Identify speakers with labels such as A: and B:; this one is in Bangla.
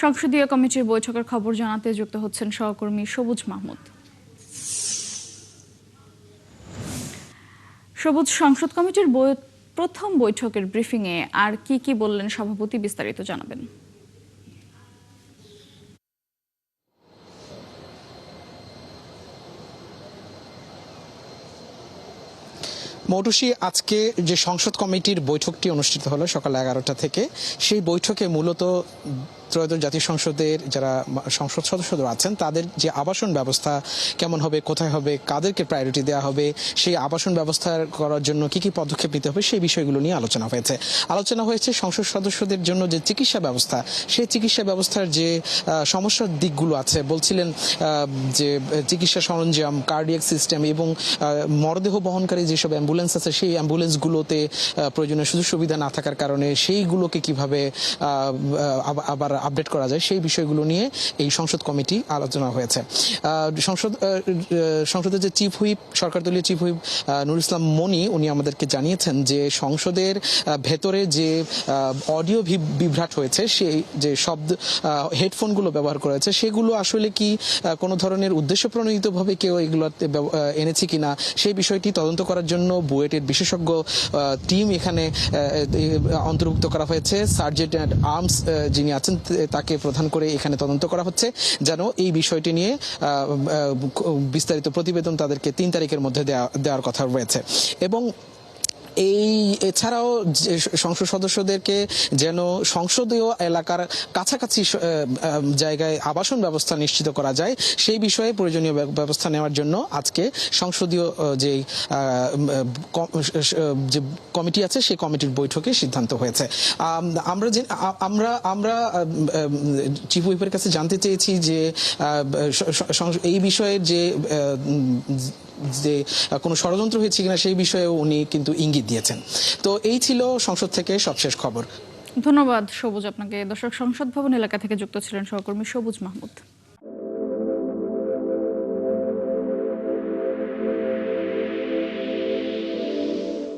A: সংসদীয় কমিটির বৈঠকের খবর জানাতে যুক্ত হচ্ছেন সহকর্মী সবুজ মাহমুদ। সবুজ, সংসদ কমিটির প্রথম বৈঠকের ব্রিফিংয়ে আর কি বললেন সভাপতি, বিস্তারিত জানাবেন।
B: মৌটুসী, আজকে যে সংসদ কমিটির বৈঠকটি অনুষ্ঠিত হলো সকাল 11টা থেকে, সেই বৈঠকে মূলত ত্রয়োদশ জাতীয় সংসদের যারা সংসদ সদস্যরা আছেন তাদের যে আবাসন ব্যবস্থা কেমন হবে, কোথায় হবে, কাদেরকে প্রায়োরিটি দেওয়া হবে, সেই আবাসন ব্যবস্থা করার জন্য কি পদক্ষেপ নিতে হবে, সেই বিষয়গুলো নিয়ে আলোচনা হয়েছে। সংসদ সদস্যদের জন্য যে চিকিৎসা ব্যবস্থা, সেই চিকিৎসা ব্যবস্থার যে সমস্যার দিকগুলো আছে, বলছিলেন যে চিকিৎসা সরঞ্জাম, কার্ডিয়াক সিস্টেম এবং মরদেহ বহনকারী যেসব অ্যাম্বুলেন্স আছে, সেই অ্যাম্বুলেন্সগুলোতে প্রয়োজনীয় সুযোগ সুবিধা না থাকার কারণে সেইগুলোকে কিভাবে আবার আপডেট করা যায়, সেই বিষয়গুলো নিয়ে এই সংসদ কমিটি আলোচনা হয়েছে। সংসদের যে চিফ হুইপ, সরকার দলীয় চিফ হুইপ নুরুল ইসলাম মনি, উনি আমাদেরকে জানিয়েছেন যে সংসদের ভেতরে যে অডিও বিভ্রাট হয়েছে, সেই যে শব্দ হেডফোনগুলো ব্যবহার করা হয়েছে, সেগুলো আসলে কি কোনো ধরনের উদ্দেশ্য প্রণোদিতভাবে কেউ এগুলোতে এনেছে কিনা, সেই বিষয়টি তদন্ত করার জন্য বুয়েটের বিশেষজ্ঞ টিম এখানে অন্তর্ভুক্ত করা হয়েছে। সার্জেন্ট অ্যাট আর্মস যিনি আছেন তাকে প্রধান করে এখানে তদন্ত করা হচ্ছে, যেন এই বিষয়টি নিয়ে বিস্তারিত প্রতিবেদন তাদেরকে 3 তারিখের মধ্যে দেওয়ার কথা রয়েছে। এবং এছাড়াও সংসদ সদস্যদেরকে যেন সংসদীয় এলাকার কাছাকাছি জায়গায় আবাসন ব্যবস্থা নিশ্চিত করা যায়, সেই বিষয়ে প্রয়োজনীয় ব্যবস্থা নেওয়ার জন্য আজকে সংসদীয় যে কমিটি আছে, সেই কমিটির বৈঠকে সিদ্ধান্ত হয়েছে। আমরা চিফ হুইপের কাছে জানতে চেয়েছি যে এই বিষয়ের যে কোনো ষড়যন্ত্র হয়েছে কিনা, সেই বিষয়ে উনি কিন্তু ইঙ্গিত দিয়েছেন। তো এই ছিল সংসদ থেকে সবশেষ খবর।
A: ধন্যবাদ সবুজ আপনাকে। দর্শক, সংসদ ভবন এলাকা থেকে যুক্ত ছিলেন সহকর্মী সবুজ মাহমুদ।